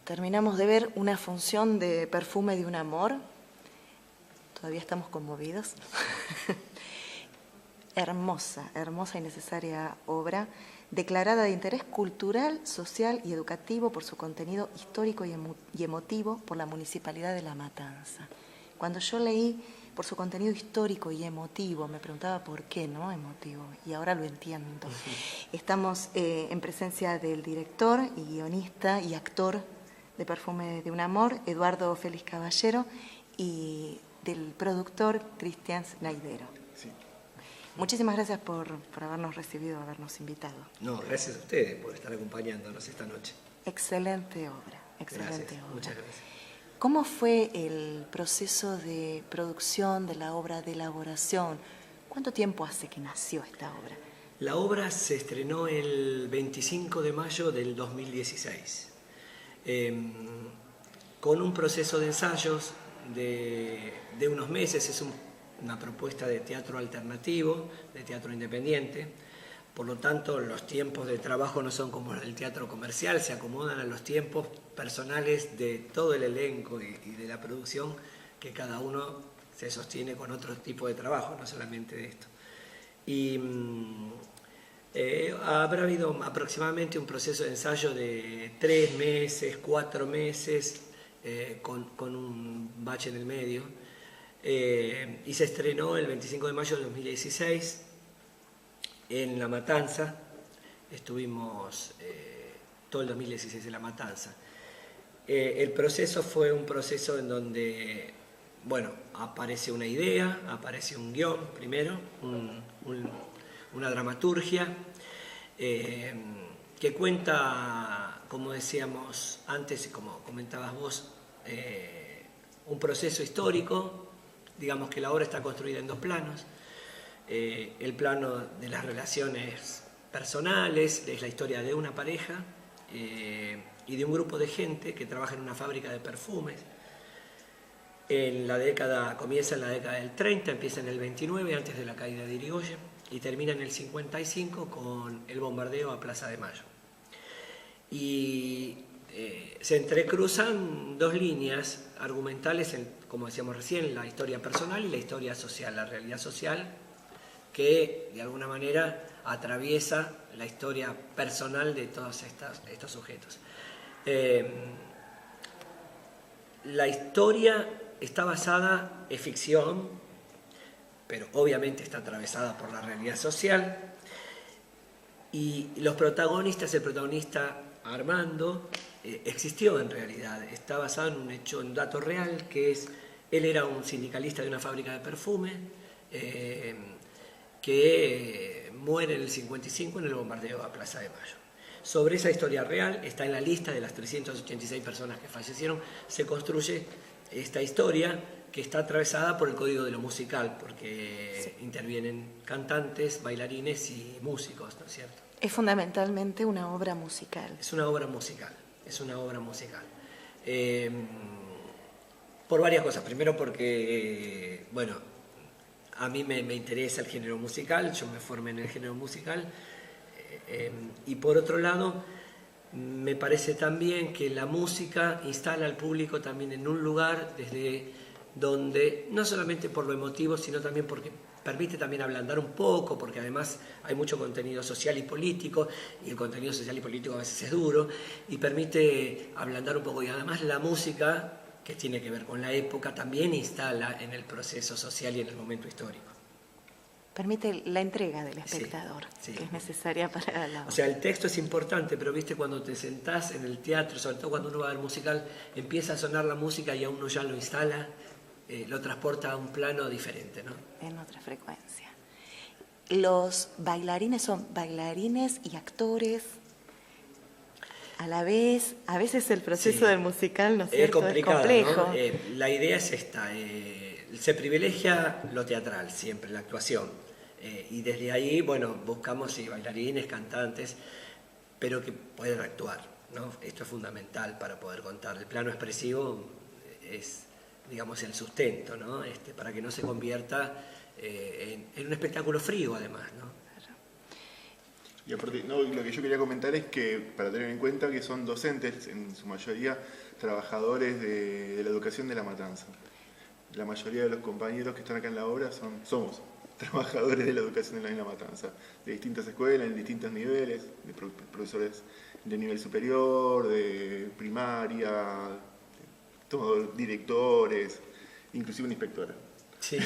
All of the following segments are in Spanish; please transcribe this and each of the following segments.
Terminamos de ver una función de Perfume de un amor. Todavía estamos conmovidos. Hermosa, hermosa y necesaria obra, declarada de interés cultural, social y educativo por su contenido histórico y emotivo por la Municipalidad de La Matanza. Cuando yo leí por su contenido histórico y emotivo, me preguntaba por qué, ¿no? Emotivo, y ahora lo entiendo. Estamos en presencia del director y guionista y actor de Perfume de un amor, Eduardo Félix Caballero, y del productor Cristian Naidero. Sí. Muchísimas gracias por habernos recibido, habernos invitado. No, gracias a ustedes por estar acompañándonos esta noche. Excelente obra, excelente Gracias, obra. muchas gracias. ¿Cómo fue el proceso de producción de la obra, de elaboración? ¿Cuánto tiempo hace que nació esta obra? La obra se estrenó el 25 de mayo del 2016, con un proceso de ensayos de unos meses. Es una propuesta de teatro alternativo, de teatro independiente. Por lo tanto, los tiempos de trabajo no son como el teatro comercial, se acomodan a los tiempos personales de todo el elenco y de la producción, que cada uno se sostiene con otro tipo de trabajo, no solamente de esto. Y habrá habido aproximadamente un proceso de ensayo de 3 meses, 4 meses, con un bache en el medio. Y se estrenó el 25 de mayo de 2016 en La Matanza. Estuvimos todo el 2016 en La Matanza. El proceso fue un proceso en donde, bueno, aparece una idea, aparece un guión primero, una dramaturgia que cuenta, como decíamos antes y como comentabas vos, un proceso histórico. Digamos que la obra está construida en 2 planos. El plano de las relaciones personales, es la historia de una pareja y de un grupo de gente que trabaja en una fábrica de perfumes. Comienza en la década del 30, empieza en el 29, antes de la caída de Irigoyen, y termina en el 55 con el bombardeo a Plaza de Mayo. Y se entrecruzan 2 líneas argumentales, como decíamos recién, la historia personal y la historia social, la realidad social, que de alguna manera atraviesa la historia personal de todos estos sujetos. La historia está basada en ficción, pero obviamente está atravesada por la realidad social, y los protagonistas, el protagonista Armando, existió en realidad, está basado en un hecho, en un dato real, que es, él era un sindicalista de una fábrica de perfume, que muere en el 55 en el bombardeo a Plaza de Mayo. Sobre esa historia real, está en la lista de las 386 personas que fallecieron, se construye esta historia que está atravesada por el código de lo musical, porque sí, intervienen cantantes, bailarines y músicos, ¿no es cierto? Es fundamentalmente una obra musical. Es una obra musical, es una obra musical. Por varias cosas. Primero porque, bueno, a mí me interesa el género musical, yo me formé en el género musical, y por otro lado, me parece también que la música instala al público también en un lugar desde donde, no solamente por lo emotivo, sino también porque permite también ablandar un poco, porque además hay mucho contenido social y político, y el contenido social y político a veces es duro, y permite ablandar un poco, y además la música, que tiene que ver con la época, también instala en el proceso social y en el momento histórico. Permite la entrega del espectador, sí, que es necesaria para la obra. O sea, el texto es importante, pero viste, cuando te sentás en el teatro, sobre todo cuando uno va a ver musical, empieza a sonar la música y a uno ya lo instala, lo transporta a un plano diferente, ¿no? En otra frecuencia. Los bailarines son bailarines y actores a la vez. A veces el proceso del musical, ¿no es cierto?, es complejo. ¿No? La idea es esta, se privilegia lo teatral siempre, la actuación, y desde ahí, bueno, buscamos bailarines, cantantes, pero que puedan actuar, ¿no? Esto es fundamental para poder contar. El plano expresivo es, digamos, el sustento, ¿no? Para que no se convierta en un espectáculo frío, además, ¿no? Y aparte, no, lo que yo quería comentar es que, para tener en cuenta que son docentes, en su mayoría trabajadores de la educación de La Matanza. La mayoría de los compañeros que están acá en la obra somos trabajadores de la educación de La Matanza, de distintas escuelas, en distintos niveles, de profesores de nivel superior, de primaria, todos directores, inclusive una inspectora. Sí,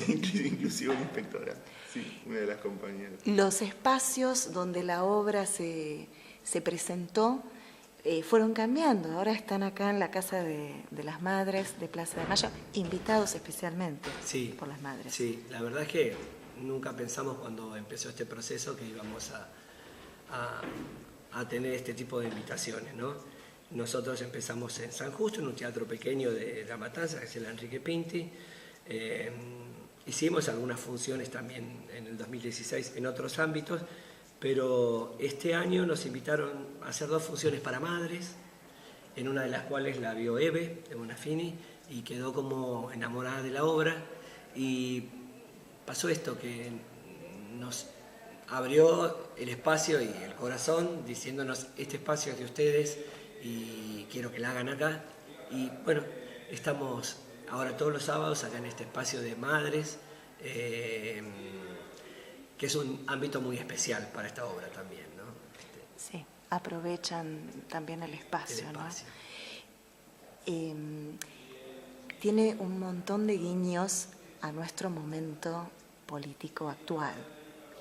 inclusive una inspectora, sí, una de las compañeras. Los espacios donde la obra se presentó fueron cambiando. Ahora están acá en la Casa de las Madres de Plaza de Mayo, invitados especialmente por las madres. Sí, la verdad es que nunca pensamos cuando empezó este proceso que íbamos a tener este tipo de invitaciones, ¿no? Nosotros empezamos en San Justo, en un teatro pequeño de La Matanza, que es el Enrique Pinti. Hicimos algunas funciones también en el 2016 en otros ámbitos, pero este año nos invitaron a hacer 2 funciones para madres, en una de las cuales la vio Eve de Bonafini y quedó como enamorada de la obra, y pasó esto, que nos abrió el espacio y el corazón diciéndonos: este espacio es de ustedes y quiero que la hagan acá. Y bueno, estamos ahora todos los sábados acá en este espacio de madres, que es un ámbito muy especial para esta obra también, ¿no? Sí, aprovechan también el espacio, ¿no? Tiene un montón de guiños a nuestro momento político actual,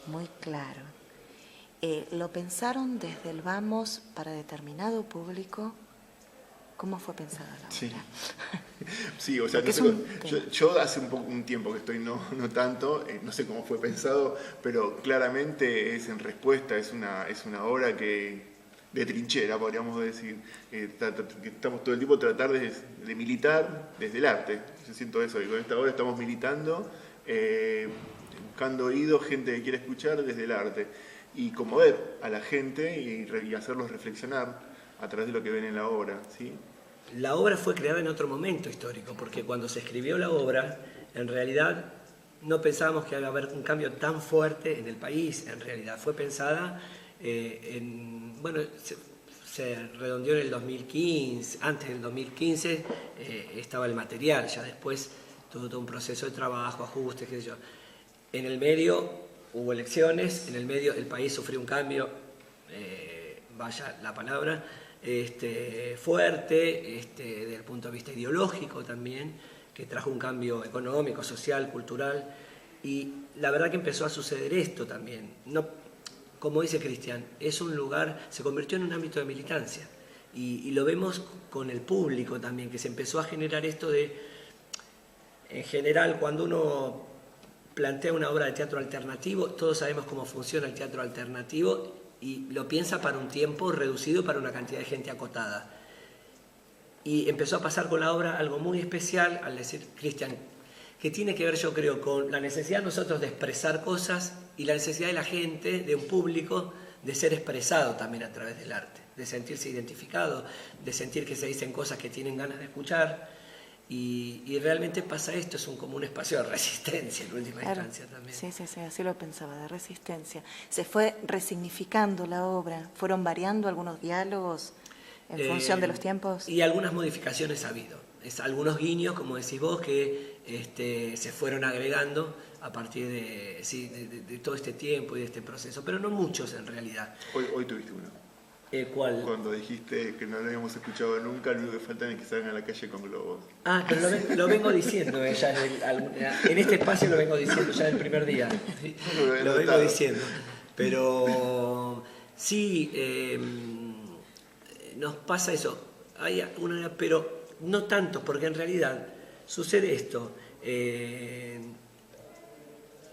muy claro. ¿Lo pensaron desde el vamos para determinado público? ¿Cómo fue pensada la obra? Sí, sí, o sea, yo hace un tiempo que estoy, no tanto, no sé cómo fue pensado, pero claramente es en respuesta, es una obra que de trinchera, podríamos decir. Estamos todo el tiempo tratando de militar desde el arte. Yo siento eso, y con esta obra estamos militando, buscando oídos, gente que quiere escuchar desde el arte, y conmover a la gente y hacerlos reflexionar a través de lo que ven en la obra, ¿sí? La obra fue creada en otro momento histórico, porque cuando se escribió la obra, en realidad no pensábamos que iba a haber un cambio tan fuerte en el país. En realidad fue pensada bueno, se redondeó en el 2015, antes del 2015 estaba el material, ya después todo un proceso de trabajo, ajustes, qué sé yo. En el medio hubo elecciones, en el medio el país sufrió un cambio, vaya la palabra, fuerte, desde el punto de vista ideológico también, que trajo un cambio económico, social, cultural, y la verdad que empezó a suceder esto también. No, como dice Cristian, es un lugar, se convirtió en un ámbito de militancia, y lo vemos con el público también, que se empezó a generar esto de, en general, cuando uno plantea una obra de teatro alternativo, todos sabemos cómo funciona el teatro alternativo, y lo piensa para un tiempo reducido, para una cantidad de gente acotada. Y empezó a pasar con la obra algo muy especial, al decir Cristian, que tiene que ver, yo creo, con la necesidad de nosotros de expresar cosas y la necesidad de la gente, de un público, de ser expresado también a través del arte, de sentirse identificado, de sentir que se dicen cosas que tienen ganas de escuchar. Y realmente pasa esto, es como un espacio de resistencia en última instancia también. Sí, así lo pensaba, de resistencia. Se fue resignificando la obra, fueron variando algunos diálogos en función de los tiempos. Y algunas modificaciones ha habido. Algunos guiños, como decís vos, que se fueron agregando a partir de todo este tiempo y de este proceso, pero no muchos en realidad. Hoy tuviste uno. ¿Cuál? Cuando dijiste que no lo habíamos escuchado nunca, lo único que falta es que salgan a la calle con globos. Ah, pero lo vengo diciendo ya en este espacio, lo vengo diciendo ya del primer día. ¿Sí? Lo vengo diciendo. Pero sí, nos pasa eso. Hay pero no tanto, porque en realidad sucede esto.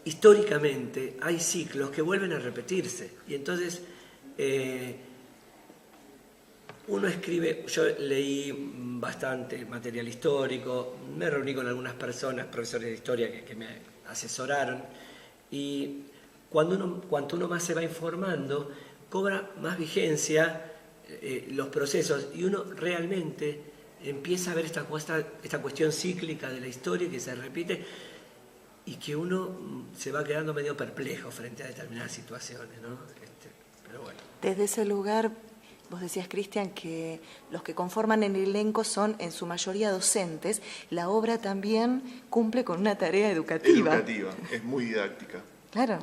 Históricamente hay ciclos que vuelven a repetirse. Y entonces uno escribe, yo leí bastante material histórico, me reuní con algunas personas, profesores de historia que me asesoraron, y cuanto uno más se va informando, cobra más vigencia los procesos, y uno realmente empieza a ver esta cuestión cíclica de la historia que se repite, y que uno se va quedando medio perplejo frente a determinadas situaciones, ¿no? pero bueno. Desde ese lugar, vos decías, Cristian, que los que conforman el elenco son en su mayoría docentes. La obra también cumple con una tarea educativa. Educativa, es muy didáctica. Claro.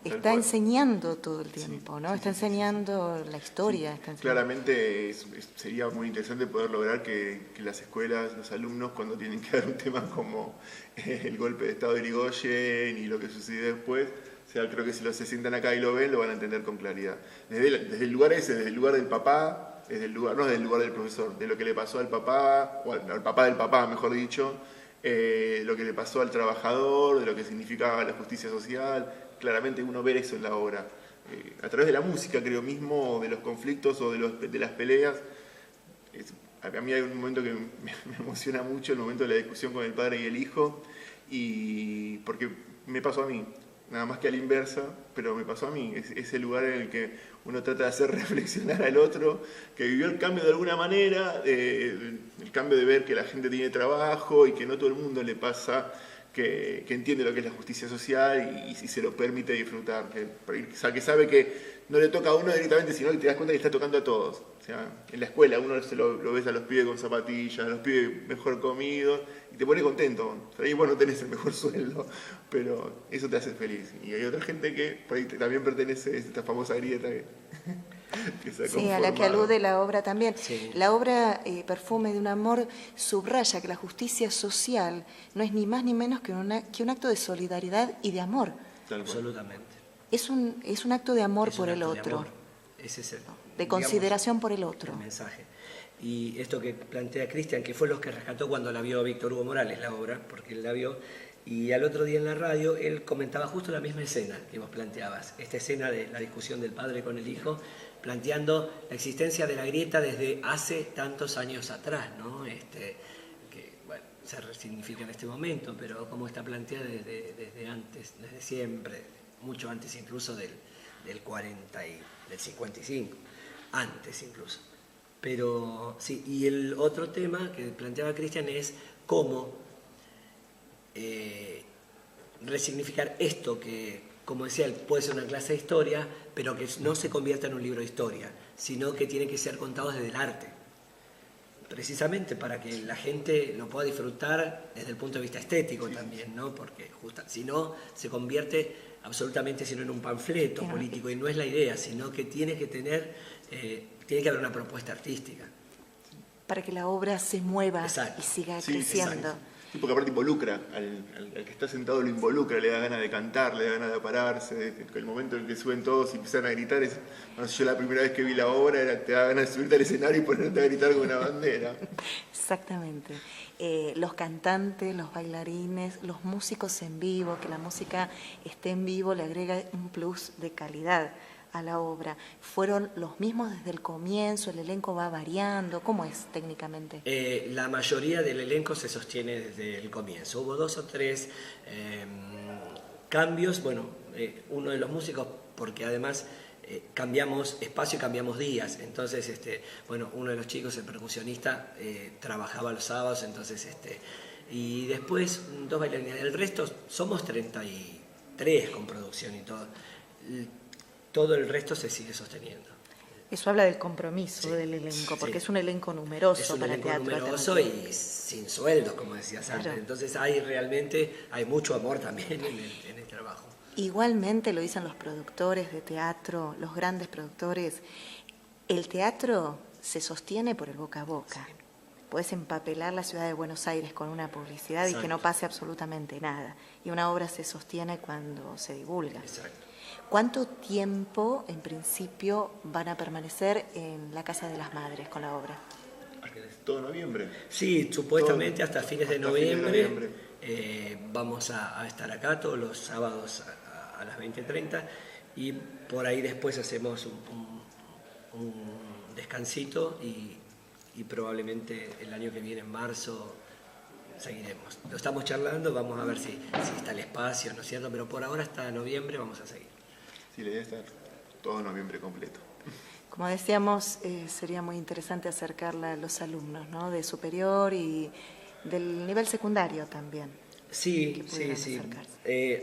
Sí, está enseñando todo el tiempo, sí, ¿no? Sí, está enseñando la historia. Sí. Está enseñando. Claramente sería muy interesante poder lograr que las escuelas, los alumnos, cuando tienen que dar un tema como el golpe de Estado de Irigoyen y lo que sucedió después, o sea, creo que si se sientan acá y lo ven, lo van a entender con claridad. Desde el lugar ese, desde el lugar del papá, no desde el lugar del profesor, de lo que le pasó al papá, o al papá del papá, mejor dicho, lo que le pasó al trabajador, de lo que significaba la justicia social. Claramente uno ve eso en la obra. A través de la música, creo mismo, de los conflictos o de las peleas. A mí hay un momento que me emociona mucho, el momento de la discusión con el padre y el hijo, y porque me pasó a mí, nada más que a la inversa, pero me pasó a mí. Es el lugar en el que uno trata de hacer reflexionar al otro, que vivió el cambio de alguna manera, el cambio de ver que la gente tiene trabajo y que no todo el mundo le pasa, que entiende lo que es la justicia social y se lo permite disfrutar, que sabe que no le toca a uno directamente, sino que te das cuenta que le está tocando a todos. O sea, en la escuela uno lo ves a los pibes con zapatillas, a los pibes mejor comidos, y te pone contento. O sea, ahí vos no tenés el mejor sueldo, pero eso te hace feliz. Y hay otra gente que por ahí también pertenece a esta famosa grieta que se ha Sí, a la que alude la obra también. Sí. La obra Perfume de un amor subraya que la justicia social no es ni más ni menos que un acto de solidaridad y de amor. Absolutamente. Es un acto de amor por el otro. Ese es de consideración por el otro. El mensaje. Y esto que plantea Cristian, que fue lo que rescató cuando la vio Víctor Hugo Morales, la obra, porque él la vio, y al otro día en la radio él comentaba justo la misma escena que vos planteabas, esta escena de la discusión del padre con el hijo, planteando la existencia de la grieta desde hace tantos años atrás, ¿no? Que bueno, se resignifica en este momento, pero como está planteada desde antes, desde siempre, mucho antes incluso del 40 y del 55, antes incluso. Pero sí, y el otro tema que planteaba Cristian es cómo resignificar esto que, como decía él, puede ser una clase de historia, pero que no se convierta en un libro de historia, sino que tiene que ser contado desde el arte, precisamente para que la gente lo pueda disfrutar desde el punto de vista estético también, ¿no? Porque si no, se convierte absolutamente sino en un panfleto político, y no es la idea, sino que tiene que tener, tiene que haber una propuesta artística. Para que la obra se mueva Exacto. y siga creciendo. Exacto. Sí, porque aparte involucra, al que está sentado lo involucra, le da ganas de cantar, le da ganas de pararse. El momento en el que suben todos y empiezan a gritar, bueno, yo la primera vez que vi la obra te da ganas de subirte al escenario y ponerte a gritar con una bandera. Exactamente. Los cantantes, los bailarines, los músicos en vivo, que la música esté en vivo le agrega un plus de calidad a la obra. ¿Fueron los mismos desde el comienzo? ¿El elenco va variando? ¿Cómo es técnicamente? La mayoría del elenco se sostiene desde el comienzo. Hubo 2 o 3 cambios. Bueno, uno de los músicos, porque además cambiamos espacio y cambiamos días. Entonces, bueno, uno de los chicos, el percusionista, trabajaba los sábados, entonces, y después 2 bailarines. El resto somos 33 con producción y todo. Todo el resto se sigue sosteniendo. Eso habla del compromiso del elenco, porque es un elenco numeroso es un para elenco teatro. Numeroso y sin sueldo, como decías antes. Claro. Entonces hay mucho amor también en el trabajo. Igualmente lo dicen los productores de teatro, los grandes productores, el teatro se sostiene por el boca a boca. Sí. Puedes empapelar la ciudad de Buenos Aires con una publicidad Exacto. Y que no pase absolutamente nada. Y una obra se sostiene cuando se divulga. Exacto. ¿Cuánto tiempo, en principio, van a permanecer en la Casa de las Madres con la obra? ¿Todo noviembre? Sí, supuestamente hasta fines de noviembre. Vamos a estar acá todos los sábados a las 20:30 y por ahí después hacemos un descansito y probablemente el año que viene, en marzo, seguiremos. Lo estamos charlando, vamos a ver si está el espacio, ¿no es cierto? Pero por ahora hasta noviembre vamos a seguir. Sí, la idea es estar todo noviembre completo. Como decíamos, sería muy interesante acercarla a los alumnos, ¿no? De superior y del nivel secundario también. Sí.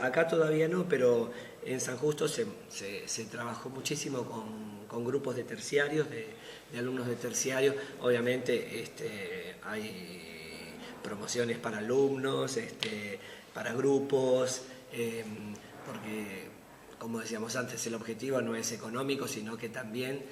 Acá todavía no, pero en San Justo se trabajó muchísimo con grupos de terciarios, de alumnos de terciarios. Obviamente hay promociones para alumnos, para grupos, porque, como decíamos antes, el objetivo no es económico, sino que también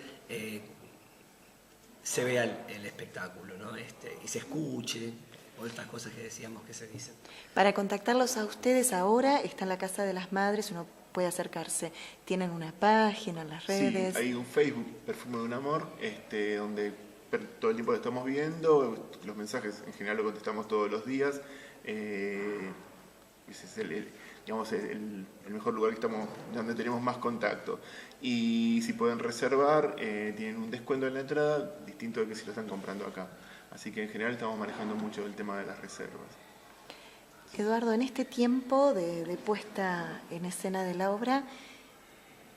se vea el espectáculo, ¿no? Y se escuche, o estas cosas que decíamos que se dicen. Para contactarlos a ustedes ahora, está en la Casa de las Madres, uno puede acercarse. ¿Tienen una página en las redes? Sí, hay un Facebook, Perfume de un Amor, donde todo el tiempo lo estamos viendo, los mensajes en general lo contestamos todos los días. Ese es el mejor lugar que estamos, donde tenemos más contacto. Y si pueden reservar, tienen un descuento en la entrada, distinto de que si lo están comprando acá. Así que en general estamos manejando mucho el tema de las reservas. Eduardo, en este tiempo de puesta en escena de la obra,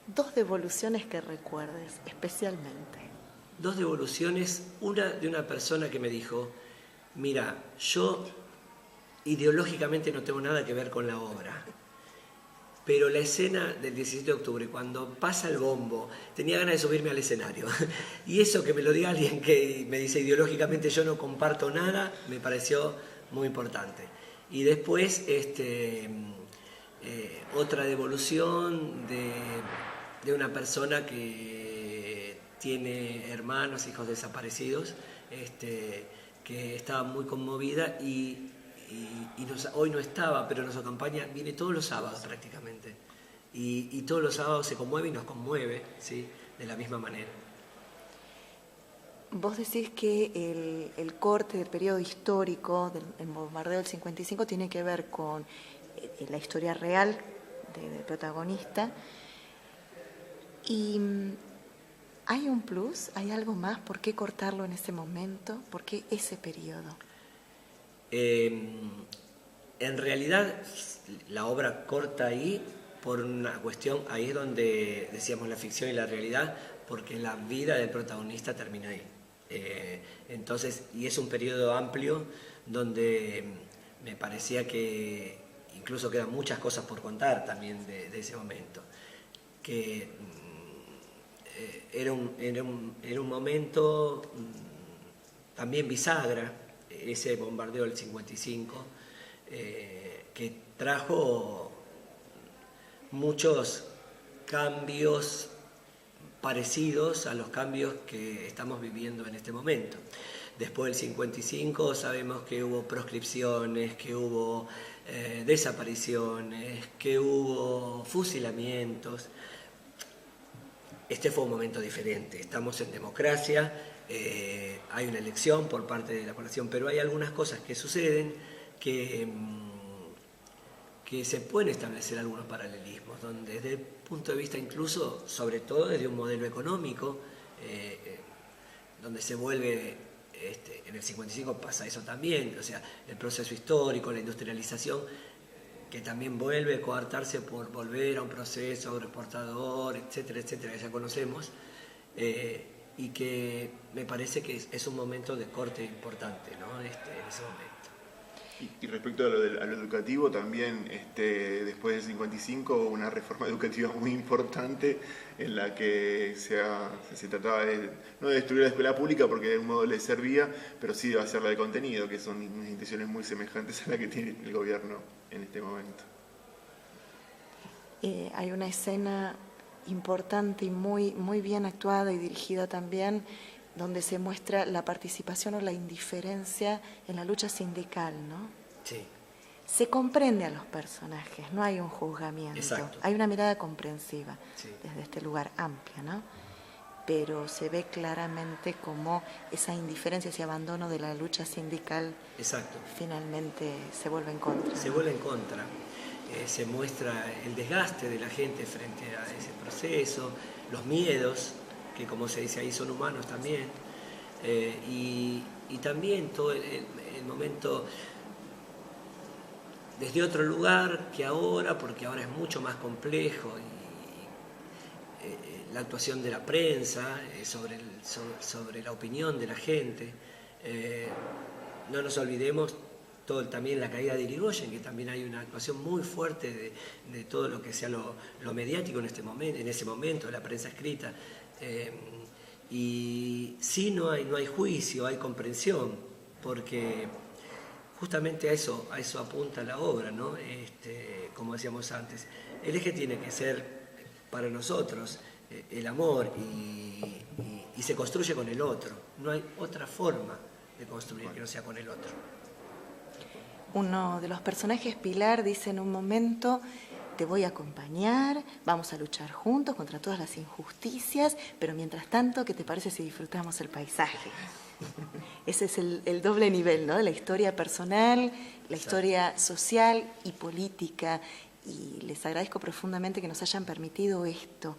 2 devoluciones que recuerdes especialmente. 2 devoluciones, una de una persona que me dijo, mira, yo ideológicamente no tengo nada que ver con la obra, pero la escena del 17 de octubre, cuando pasa el bombo, tenía ganas de subirme al escenario. Y eso que me lo diga alguien que me dice ideológicamente yo no comparto nada, me pareció muy importante. Y después otra devolución de una persona que tiene hermanos, hijos desaparecidos, que estaba muy conmovida y hoy no estaba, pero nos acompaña, viene todos los sábados prácticamente. Y todos los sábados se conmueve y nos conmueve, ¿sí? De la misma manera. Vos decís que el corte del periodo histórico del bombardeo del 55 tiene que ver con la historia real del protagonista. Y ¿hay un plus? ¿Hay algo más? ¿Por qué cortarlo en ese momento? ¿Por qué ese periodo? En realidad la obra corta ahí por una cuestión, ahí es donde decíamos la ficción y la realidad, porque la vida del protagonista termina ahí. Entonces, y es un periodo amplio donde me parecía que incluso quedan muchas cosas por contar también de ese momento, que era un momento también bisagra, ese bombardeo del 55, que trajo muchos cambios parecidos a los cambios que estamos viviendo en este momento. Después del 55 sabemos que hubo proscripciones, que hubo desapariciones, que hubo fusilamientos. Este fue un momento diferente, estamos en democracia, hay una elección por parte de la población, pero hay algunas cosas que suceden que se pueden establecer algunos paralelismos, donde desde el punto de vista incluso, sobre todo desde un modelo económico, donde se vuelve, en el 55 pasa eso también, o sea, el proceso histórico, la industrialización, que también vuelve a coartarse por volver a un proceso agroexportador, etcétera, etcétera, que ya conocemos, y que me parece que es un momento de corte importante, ¿no? En ese momento. Y respecto a lo educativo, también después del 55 hubo una reforma educativa muy importante en la que se trataba no de destruir la escuela pública porque de algún modo le servía, pero sí de hacerla de contenido, que son unas intenciones muy semejantes a las que tiene el gobierno en este momento. Hay una escena importante y muy, muy bien actuada y dirigida también, donde se muestra la participación o la indiferencia en la lucha sindical, ¿no? Sí. Se comprende a los personajes, no hay un juzgamiento. Exacto. Hay una mirada comprensiva, sí, desde este lugar amplio, ¿no? Pero se ve claramente cómo esa indiferencia, ese abandono de la lucha sindical, exacto, finalmente se vuelve en contra. Se vuelve en contra. Se muestra el desgaste de la gente frente a ese proceso, los miedos, que como se dice ahí son humanos también, y también todo el momento desde otro lugar que ahora, porque ahora es mucho más complejo, y la actuación de la prensa sobre la opinión de la gente. No nos olvidemos también la caída de Irigoyen, que también hay una actuación muy fuerte de todo lo que sea lo mediático en ese momento, la prensa escrita. Y sí, no hay juicio, hay comprensión, porque justamente a eso apunta la obra, ¿no? Como decíamos antes, el eje tiene que ser para nosotros el amor y se construye con el otro. No hay otra forma de construir que no sea con el otro. Uno de los personajes, Pilar, dice en un momento: te voy a acompañar, vamos a luchar juntos contra todas las injusticias, pero mientras tanto, ¿qué te parece si disfrutamos el paisaje? Ese es el doble nivel, ¿no? De la historia personal, la historia social y política. Y les agradezco profundamente que nos hayan permitido esto,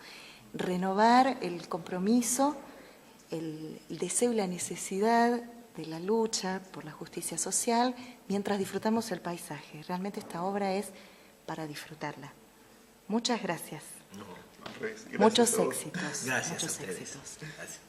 renovar el compromiso, el deseo y la necesidad de la lucha por la justicia social mientras disfrutamos el paisaje. Realmente esta obra es para disfrutarla. Muchas gracias. No, muchos éxitos. Gracias muchos a ustedes. éxitos. Gracias.